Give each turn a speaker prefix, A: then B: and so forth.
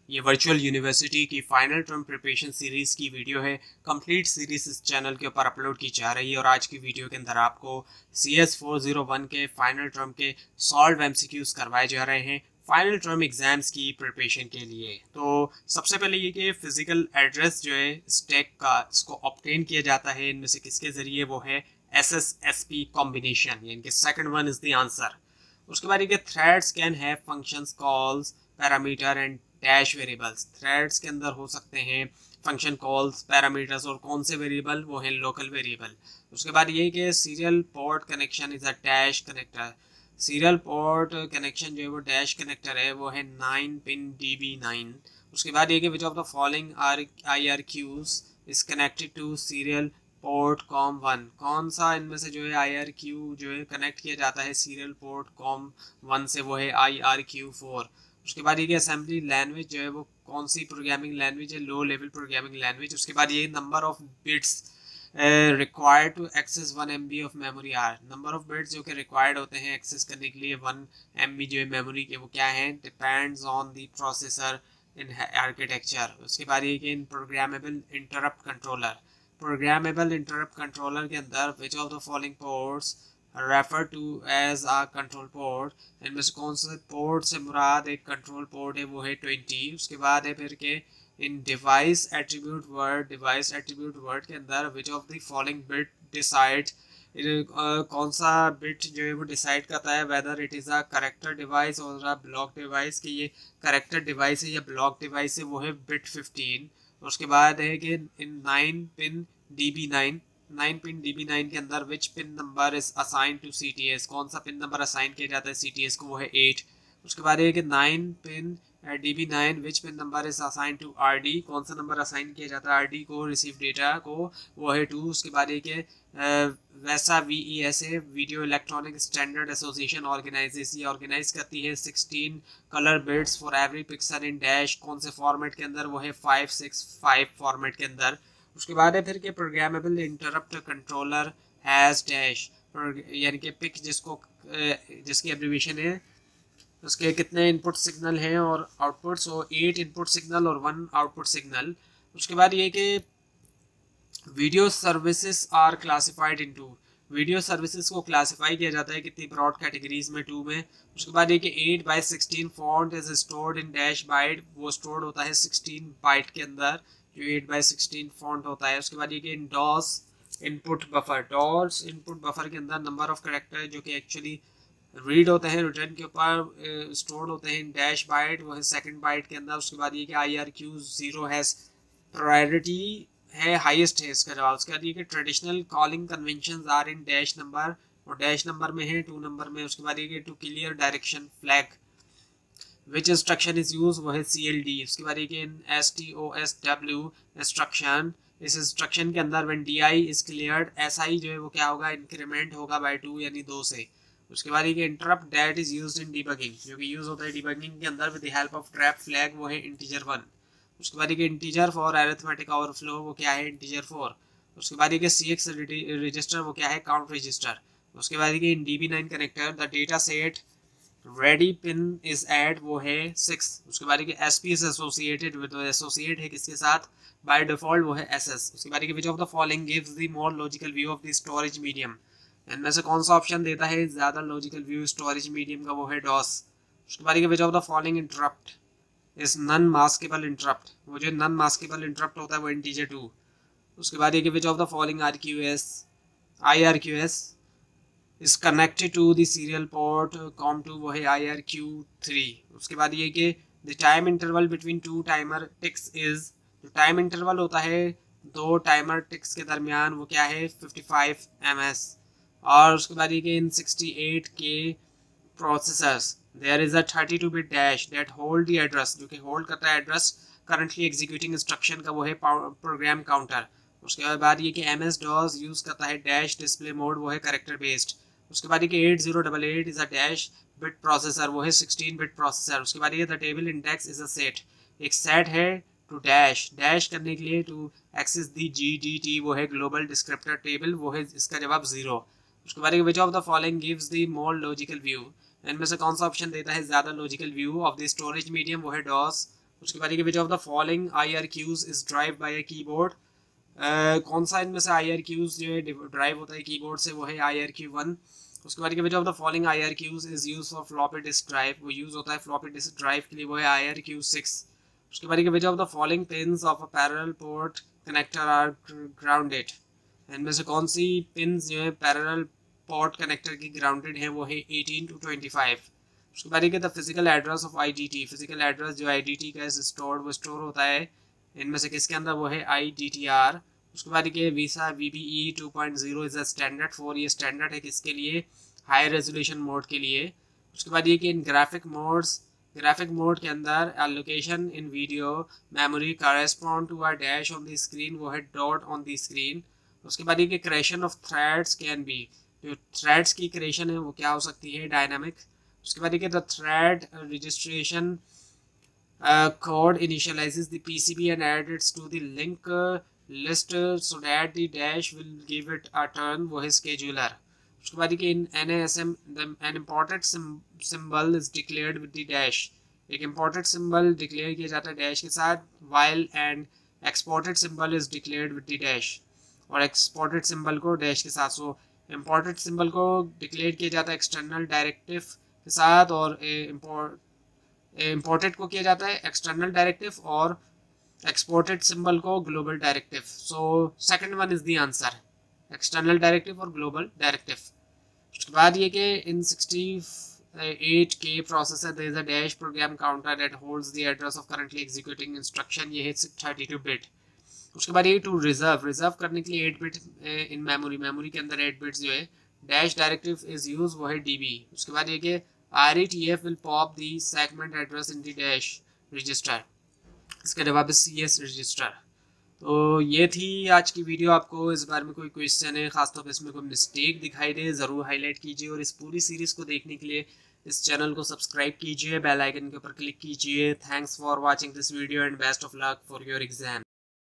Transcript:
A: ये virtual university की final term preparation series की वीडियो है। कंप्लीट सीरीज इस चैनल के ऊपर अपलोड की जा रही है और आज की वीडियो के अंदर आपको CS 401 के फाइनल टर्म के सॉल्व MCQs करवाए जा रहे हैं फाइनल टर्म एग्जाम्स की प्रिपरेशन के लिए। तो सबसे पहले ये कि फिजिकल एड्रेस जो है स्टैक का इसको ऑब्टेन किया जाता है, इनमें से किसके ज़रिए, वो है SSSP कॉम्बिनेशन, यानी कि second one is the answer. उसके बाद ये threads can have functions calls parameter and dash variables. Threads के अंदर हो सकते हैं फंक्शन कॉल्स, पैरामीटर्स और कौन से वेरिएबल, वो है लोकल वेरिएबल। उसके बाद ये कि serial port connection is a dash connector. Serial port connection जो है वो डैश कनेक्टर है, वो है 9 पिन DB9। उसके बाद ये कि which of the following IRQs is connected to serial port COM1। कौन सा इनमें से जो है IRQ जो है कनेक्ट किया जाता है सीरियल पोर्ट COM1 से, वो है IRQ4। उसके बाद ये कि असेंबली लैंग्वेज जो है वो कौन सी प्रोग्रामिंग लैंग्वेज है, लो लेवल प्रोग्रामिंग लैंग्वेज। उसके बाद ये number of bits required to access 1 MB of memory are. Number of bits जो कि रिक्वायर्ड होते हैं एक्सेस करने के लिए 1 MB जो है मेमोरी के, वो क्या है, depends on the processor in architecture. उसके बाद ये कि in programmable interrupt controller, programmable interrupt controller के अंदर which of the following ports refer to as a control port. इनमें से कौन से पोर्ट से मुराद एक कंट्रोल पोर्ट है, वो है 20। उसके बाद है फिर के in device attribute word, device attribute word के अंदर which of the following bit decide, कौन सा बिट जो है वो डिसाइड करता है whether it is a character device और अ ब्लॉक डिवाइस, कि ये करेक्टर डिवाइस है या ब्लॉक डिवाइस है, वो है बिट 15। उसके बाद है कि इन 9 पिन DB9, 9 पिन DB9 के अंदर which pin number is assign to CTS, कौन सा पिन नंबर असाइन किया जाता है CTS को, वो है 8। उसके बाद है कि 9 pin DB9 which pin number is assign to RD, कौन सा नंबर असाइन किया जाता है RD को, रिसीव डेटा को, वो है 2। उसके बाद है कि वैसा VES है, video electronic standard association organize करती है 16 colour bits for every pixel in dash, कौन से फॉर्मेट के अंदर, वो है 565 फॉर्मेट के अंदर। उसके बाद है फिर के programmable interrupt controller has dash, यानी कि पिक जिसको जिसकी एब्रीविएशन है, उसके कितने इनपुट सिग्नल हैं और आउटपुट्स, और 8 इनपुट सिग्नल और 1 आउटपुट सिग्नल। उसके बाद ये कि video services are classified into, video services को क्लासिफाई किया जाता है कितनी ब्रॉड कैटेगरीज में, 2 में। उसके बाद ये कि 8/16 font is stored in dash byte, वो स्टोर्ड होता है 16 बाइट के अंदर, जो 8/16 फॉन्ट होता है। उसके बाद ये कि DOS input buffer, DOS input buffer के अंदर नंबर ऑफ कैरेक्टर जो कि एक्चुअली रीड होते हैं रिटर्न के ऊपर स्टोर्ड होते हैं इन डैश बाइट, वो है सेकंड बाइट के अंदर। उसके बाद ये कि IRQ 0 हैज़ प्रायोरिटी है, हाईएस्ट है इसका जवाब। उसके बाद ये कि traditional calling conventions are in dash number, और डैश नंबर में है 2 नंबर में। उसके बाद ये कि to clear direction flag which instruction is use, वो है CLD। उसके बाद ये कि इन STOSW इंस्ट्रक्शन, इस इंस्ट्रक्शन के अंदर when DI is cleared, SI जो है वो क्या होगा, इंक्रीमेंट होगा बाय 2 यानी 2 से। उसके बाद ये interrupt that is used in debugging, जो कि यूज होता है डिबगिंग के अंदर with the help of trap flag, वो है इंटीजर 1। उसके बाद ये इंटीजर फॉर अरिथमेटिक ओवरफ्लो, वो क्या है, इंटीजर 4। उसके बाद ये CX रजिस्टर, वो क्या है, काउंट रजिस्टर। उसके बाद ये in DB9 connector the data set ready pin is at, वो है 6। उसके बाद ये SP is associated with, associate है किसके साथ, बाय डिफॉल्ट वो है SS। उसके बाद which of the following gives the more logical view of the storage medium, इनमें से कौन सा ऑप्शन देता है ज़्यादा लॉजिकल व्यू स्टोरेज मीडियम का, वो है DOS। उसके बाद which of the following interrupt is non maskable interrupt, वो जो नॉन मास्केबल इंटरप्ट होता है वो इंटीजर 2। उसके बाद which of the following IRQS is connected to the serial port COM2, वो है IRQ3। उसके बाद ये कि the time interval between 2 timer ticks is, जो टाइम इंटरवल होता है 2 टाइमर टिक्स के दरमियान, वो क्या है, 55 ms। और उसके बाद ये कि in 68K processors there is a 32-bit dash that hold the address, जो कि होल्ड करता है एड्रेस करंटली एग्जीक्यूटिंग इंस्ट्रक्शन का, वो है प्रोग्राम काउंटर। उसके बाद ये कि MS DOS यूज करता है डैश डिस्प्ले मोड, वो है कैरेक्टर बेस्ड। उसके बाद ये कि 8088 is a dash bit processor, वो है 16-bit प्रोसेसर। उसके बाद ये the table index is a set, एक सेट है टू डैश, डैश करने के लिए टू एक्सेस दी GDT, वो है ग्लोबल डिस्क्रिप्टर टेबल, वो है इसका जवाब 0। उसके बाद which of the following gives the more logical view, इनमें से कौन सा ऑप्शन देता है ज़्यादा logical view of the storage medium, वो है DOS। उसके बाद which of the following IRQs is drive bye a keyboard, कौन सा इनमें से IRQs जो है ड्राइव होता है कीबोर्ड से, वो है IRQ1। उसके बाद which of the following IRQs is use for floppy disk drive, वो यूज होता है फ्लॉपी डिस्क ड्राइव के लिए, वो है IRQ6। उसके बाद which of the following pins of a parallel port connector are grounded, इनमें से कौन सी पिन्स जो है पैरेलल पोर्ट कनेक्टर की ग्राउंडेड है, वो है 18 to 25। उसके बाद the physical address of IDT, physical address जो IDT का स्टोर वो स्टोर होता है इनमें से किसके अंदर, वो है IDTR। उसके बाद visa VBE 2.0 is a standard for, ये स्टैंडर्ड है किसके लिए, हाई रेजोल्यूशन मोड के लिए। उसके बाद कि इन ग्राफिक मोड के अंदर location in video memory correspond to a dash on the screen, वो है डॉट ऑन द स्क्रीन। उसके बाद कि creation of threads can be, जो थ्रेड्स की क्रिएशन है वो क्या हो सकती है, डायनामिक। उसके बाद the thread registration code initializes the PCB and adds it to the link list so that the dash will give it a turn, वो है scheduler। उसके बाद in NASM an imported symbol is declared with the dash, एक imported symbol declare किया जाता है dash के साथ, while and exported symbol is declared with the dash, और exported symbol को dash के साथ। so imported symbol को declare किया जाता है external directive के साथ, और इम्पोर्टेड को किया जाता है एक्सटर्नल डायरेक्टिव, और एक्सपोर्टेड सिंबल को global directive. So second one is the answer, external directive और ग्लोबल डायरेक्टिव। उसके बाद ये कि in 68K processor there is a dash program counter that holds the address of currently executing instruction, ये है 32 bit. उसके बाद ये टू रिजर्व करने के लिए 8 बिट इन मेमोरी के अंदर 8 बिट्स जो है डैश डायरेक्टिव इज यूज, वो है DB। उसके बाद ये कि RETF will pop the segment address in the dash register, इसका जवाब है CS रजिस्टर। तो ये थी आज की वीडियो। आपको इस बारे में कोई क्वेश्चन है, खासतौर पर इसमें कोई मिस्टेक दिखाई दे, ज़रूर हाईलाइट कीजिए, और इस पूरी सीरीज़ को देखने के लिए इस चैनल को सब्सक्राइब कीजिए, बेल आइकन के ऊपर क्लिक कीजिए। Thanks for watching this video and best of luck for your exam.